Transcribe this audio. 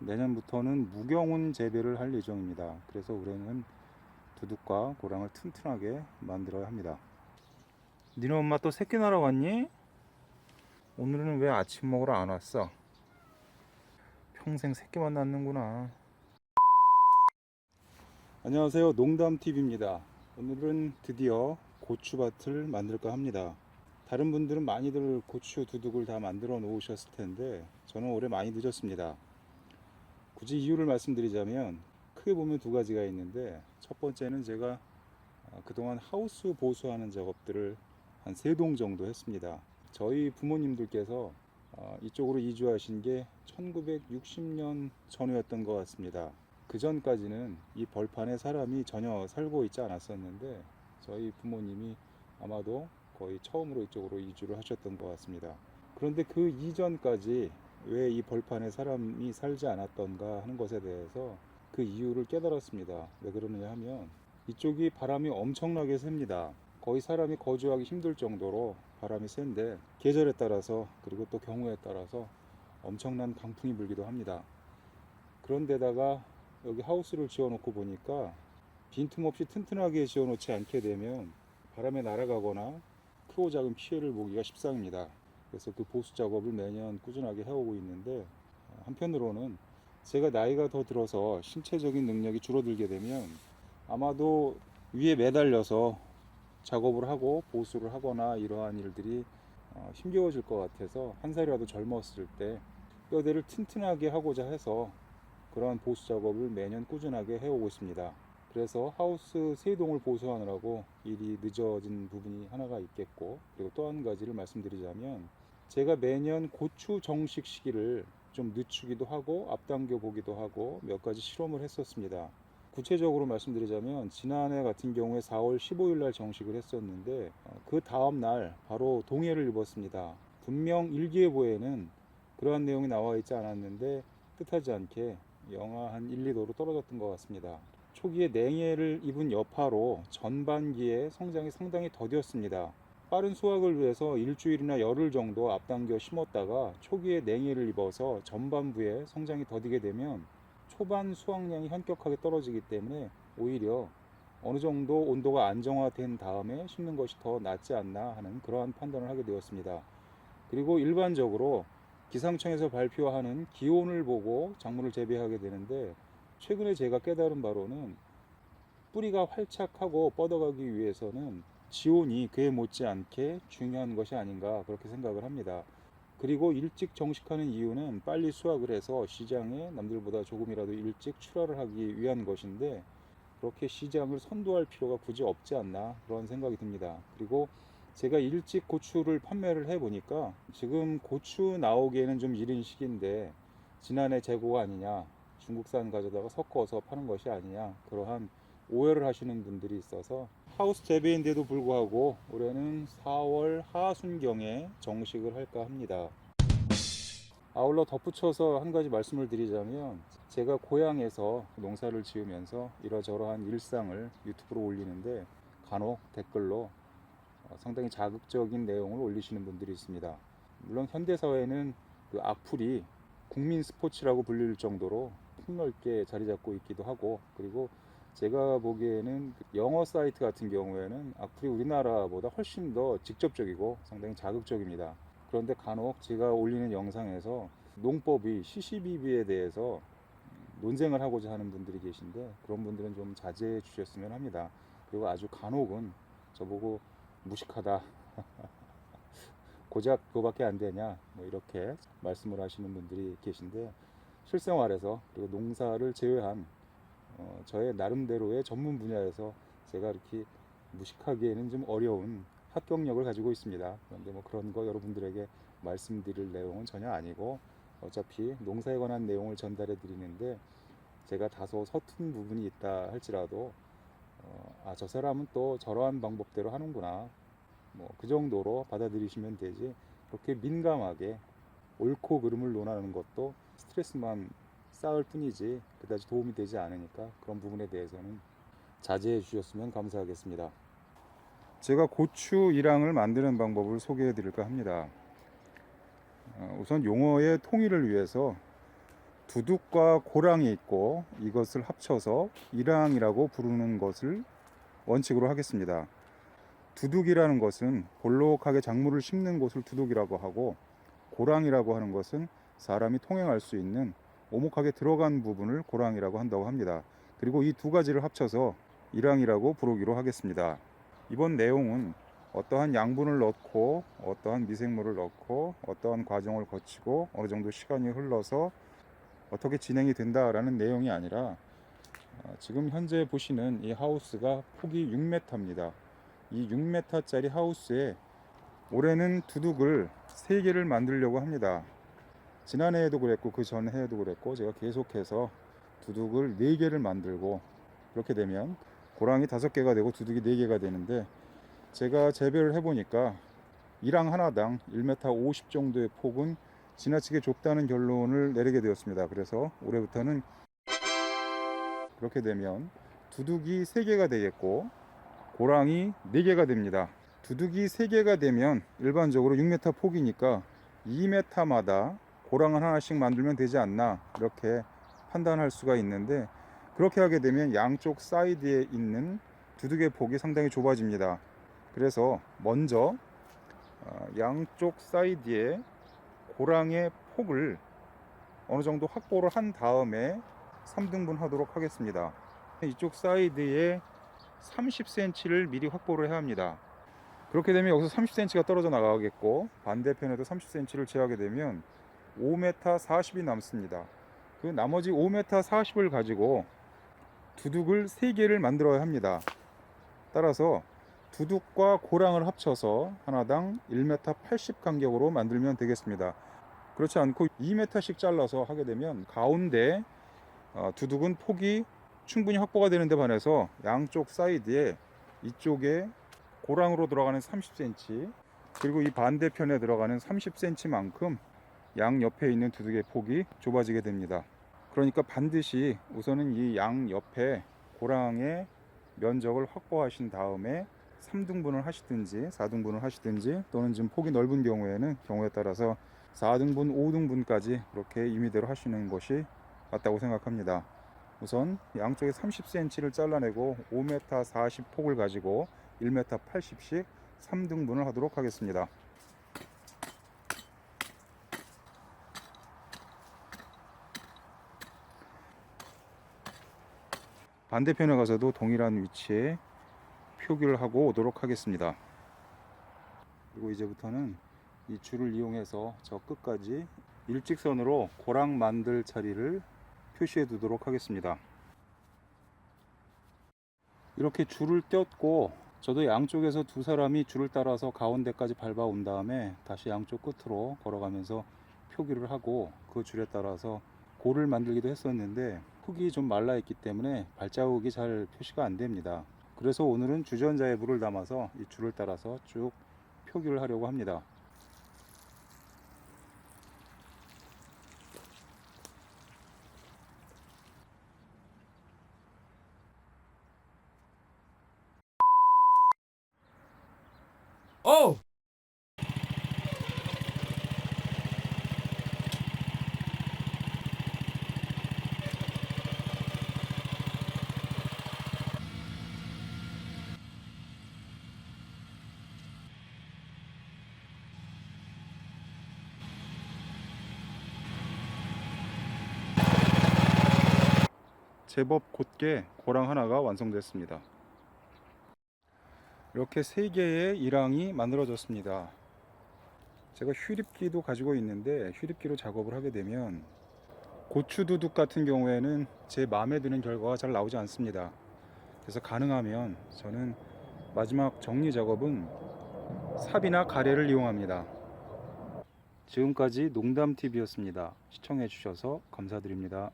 내년부터는 무경운 재배를 할 예정입니다. 그래서 올해는 두둑과 고랑을 튼튼하게 만들어야 합니다. 니네 엄마 또 새끼 날아 왔니? 오늘은 왜 아침 먹으러 안 왔어? 평생 새끼만 낳는구나. 안녕하세요, 농담TV입니다. 오늘은 드디어 고추밭을 만들까 합니다. 다른 분들은 많이들 고추 두둑을 다 만들어 놓으셨을 텐데 저는 올해 많이 늦었습니다. 굳이 이유를 말씀드리자면 크게 보면 두 가지가 있는데, 첫 번째는 제가 그동안 하우스 보수하는 작업들을 한 3동 정도 했습니다. 저희 부모님들께서 이쪽으로 이주하신 게 1960년 전후였던 것 같습니다. 그 전까지는 이 벌판에 사람이 전혀 살고 있지 않았었는데 저희 부모님이 아마도 거의 처음으로 이쪽으로 이주를 하셨던 것 같습니다. 그런데 그 이전까지 왜 이 벌판에 사람이 살지 않았던가 하는 것에 대해서 그 이유를 깨달았습니다. 왜 그러느냐 하면 이쪽이 바람이 엄청나게 셉니다. 거의 사람이 거주하기 힘들 정도로 바람이 센데, 계절에 따라서 그리고 또 경우에 따라서 엄청난 강풍이 불기도 합니다. 그런데다가 여기 하우스를 지어놓고 보니까 빈틈없이 튼튼하게 지어놓지 않게 되면 바람에 날아가거나 크고 작은 피해를 보기가 십상입니다. 그래서 그 보수 작업을 매년 꾸준하게 해오고 있는데, 한편으로는 제가 나이가 더 들어서 신체적인 능력이 줄어들게 되면 아마도 위에 매달려서 작업을 하고 보수를 하거나 이러한 일들이 힘겨워질 것 같아서 한 살이라도 젊었을 때 뼈대를 튼튼하게 하고자 해서 그러한 보수 작업을 매년 꾸준하게 해오고 있습니다. 그래서 하우스 3동을 보수하느라고 일이 늦어진 부분이 하나가 있겠고, 그리고 또 한 가지를 말씀드리자면 제가 매년 고추 정식 시기를 좀 늦추기도 하고 앞당겨 보기도 하고 몇 가지 실험을 했었습니다. 구체적으로 말씀드리자면 지난해 같은 경우에 4월 15일 날 정식을 했었는데 그 다음 날 바로 동해를 입었습니다. 분명 일기예보에는 그러한 내용이 나와 있지 않았는데 뜻하지 않게 영하 한 1, 2도로 떨어졌던 것 같습니다. 초기에 냉해를 입은 여파로 전반기에 성장이 상당히 더뎠습니다. 빠른 수확을 위해서 일주일이나 열흘 정도 앞당겨 심었다가 초기에 냉해를 입어서 전반부에 성장이 더디게 되면 초반 수확량이 현격하게 떨어지기 때문에 오히려 어느 정도 온도가 안정화된 다음에 심는 것이 더 낫지 않나 하는 그러한 판단을 하게 되었습니다. 그리고 일반적으로 기상청에서 발표하는 기온을 보고 작물을 재배하게 되는데, 최근에 제가 깨달은 바로는 뿌리가 활착하고 뻗어가기 위해서는 지온이 그에 못지않게 중요한 것이 아닌가 그렇게 생각을 합니다. 그리고 일찍 정식하는 이유는 빨리 수확을 해서 시장에 남들보다 조금이라도 일찍 출하를 하기 위한 것인데, 그렇게 시장을 선도할 필요가 굳이 없지 않나 그런 생각이 듭니다. 그리고 제가 일찍 고추를 판매를 해보니까 지금 고추 나오기에는 좀 이른 시기인데 지난해 재고가 아니냐, 중국산 가져다가 섞어서 파는 것이 아니냐, 그러한 오해를 하시는 분들이 있어서 하우스 재배인데도 불구하고 올해는 4월 하순경에 정식을 할까 합니다. 아울러 덧붙여서 한 가지 말씀을 드리자면, 제가 고향에서 농사를 지으면서 이러저러한 일상을 유튜브로 올리는데 간혹 댓글로 상당히 자극적인 내용을 올리시는 분들이 있습니다. 물론 현대사회는 그 악플이 국민 스포츠라고 불릴 정도로 폭넓게 자리 잡고 있기도 하고, 그리고 제가 보기에는 영어 사이트 같은 경우에는 악플이 우리나라보다 훨씬 더 직접적이고 상당히 자극적입니다. 그런데 간혹 제가 올리는 영상에서 농법의 CCBB에 대해서 논쟁을 하고자 하는 분들이 계신데 그런 분들은 좀 자제해 주셨으면 합니다. 그리고 아주 간혹은 저보고 무식하다, 고작 그거밖에 안 되냐, 뭐 이렇게 말씀을 하시는 분들이 계신데, 실생활에서 그리고 농사를 제외한 저의 나름대로의 전문 분야에서 제가 이렇게 무식하기에는 좀 어려운 합격력을 가지고 있습니다. 그런데 뭐 그런 거 여러분들에게 말씀드릴 내용은 전혀 아니고, 어차피 농사에 관한 내용을 전달해 드리는데 제가 다소 서툰 부분이 있다 할지라도 저 사람은 또 저러한 방법대로 하는구나, 뭐 그 정도로 받아들이시면 되지, 그렇게 민감하게 옳고 그름을 논하는 것도 스트레스만 쌓을 뿐이지 그다지 도움이 되지 않으니까 그런 부분에 대해서는 자제해 주셨으면 감사하겠습니다. 제가 고추 일황을 만드는 방법을 소개해 드릴까 합니다. 우선 용어의 통일을 위해서 두둑과 고랑이 있고 이것을 합쳐서 일항이라고 부르는 것을 원칙으로 하겠습니다. 두둑이라는 것은 볼록하게 작물을 심는 곳을 두둑이라고 하고, 고랑이라고 하는 것은 사람이 통행할 수 있는 오목하게 들어간 부분을 고랑이라고 한다고 합니다. 그리고 이 두 가지를 합쳐서 일항이라고 부르기로 하겠습니다. 이번 내용은 어떠한 양분을 넣고 어떠한 미생물을 넣고 어떠한 과정을 거치고 어느 정도 시간이 흘러서 어떻게 진행이 된다라는 내용이 아니라, 지금 현재 보시는 이 하우스가 폭이 6m입니다. 이 6m짜리 하우스에 올해는 두둑을 3개를 만들려고 합니다. 지난해에도 그랬고 그 전해에도 그랬고 제가 계속해서 두둑을 4개를 만들고, 그렇게 되면 고랑이 5개가 되고 두둑이 4개가 되는데, 제가 재배를 해보니까 일항 하나당 1m 50 정도의 폭은 지나치게 좁다는 결론을 내리게 되었습니다. 그래서 올해부터는 그렇게 되면 두둑이 3개가 되겠고 고랑이 4개가 됩니다. 두둑이 3개가 되면 일반적으로 6m 폭이니까 2m마다 고랑을 하나씩 만들면 되지 않나, 이렇게 판단할 수가 있는데, 그렇게 하게 되면 양쪽 사이드에 있는 두둑의 폭이 상당히 좁아집니다. 그래서 먼저 양쪽 사이드에 고랑의 폭을 어느 정도 확보를 한 다음에 3등분 하도록 하겠습니다. 이쪽 사이드에 30cm를 미리 확보를 해야 합니다. 그렇게 되면 여기서 30cm가 떨어져 나가겠고, 반대편에도 30cm를 제하게 되면 5m 40이 남습니다. 그 나머지 5m 40을 가지고 두둑을 3개를 만들어야 합니다. 따라서 두둑과 고랑을 합쳐서 하나당 1m 80 간격으로 만들면 되겠습니다. 그렇지 않고 2m씩 잘라서 하게 되면 가운데 두둑은 폭이 충분히 확보가 되는 데 반해서 양쪽 사이드에 이쪽에 고랑으로 들어가는 30cm, 그리고 이 반대편에 들어가는 30cm만큼 양 옆에 있는 두둑의 폭이 좁아지게 됩니다. 그러니까 반드시 우선은 이 양 옆에 고랑의 면적을 확보하신 다음에 3등분을 하시든지 4등분을 하시든지, 또는 좀 폭이 넓은 경우에 따라서 4등분, 5등분까지 그렇게 임의대로 하시는 것이 맞다고 생각합니다. 우선 양쪽에 30cm를 잘라내고 5m 40 폭을 가지고 1m 80씩 3등분을 하도록 하겠습니다. 반대편에 가서도 동일한 위치에 표기를 하고 오도록 하겠습니다. 그리고 이제부터는 이 줄을 이용해서 저 끝까지 일직선으로 고랑 만들 자리를 표시해 두도록 하겠습니다. 이렇게 줄을 띄었고, 저도 양쪽에서 두 사람이 줄을 따라서 가운데까지 밟아 온 다음에 다시 양쪽 끝으로 걸어가면서 표기를 하고, 그 줄에 따라서 골을 만들기도 했었는데 흙이 좀 말라 있기 때문에 발자국이 잘 표시가 안 됩니다. 그래서 오늘은 주전자에 물을 담아서 이 줄을 따라서 쭉 표기를 하려고 합니다. 어! 제법 곧게 고랑 하나가 완성됐습니다. 이렇게 3개의 일항이 만들어졌습니다. 제가 휴립기도 가지고 있는데 휴립기로 작업을 하게 되면 고추 두둑 같은 경우에는 제 마음에 드는 결과가 잘 나오지 않습니다. 그래서 가능하면 저는 마지막 정리 작업은 삽이나 가래를 이용합니다. 지금까지 농담TV였습니다. 시청해 주셔서 감사드립니다.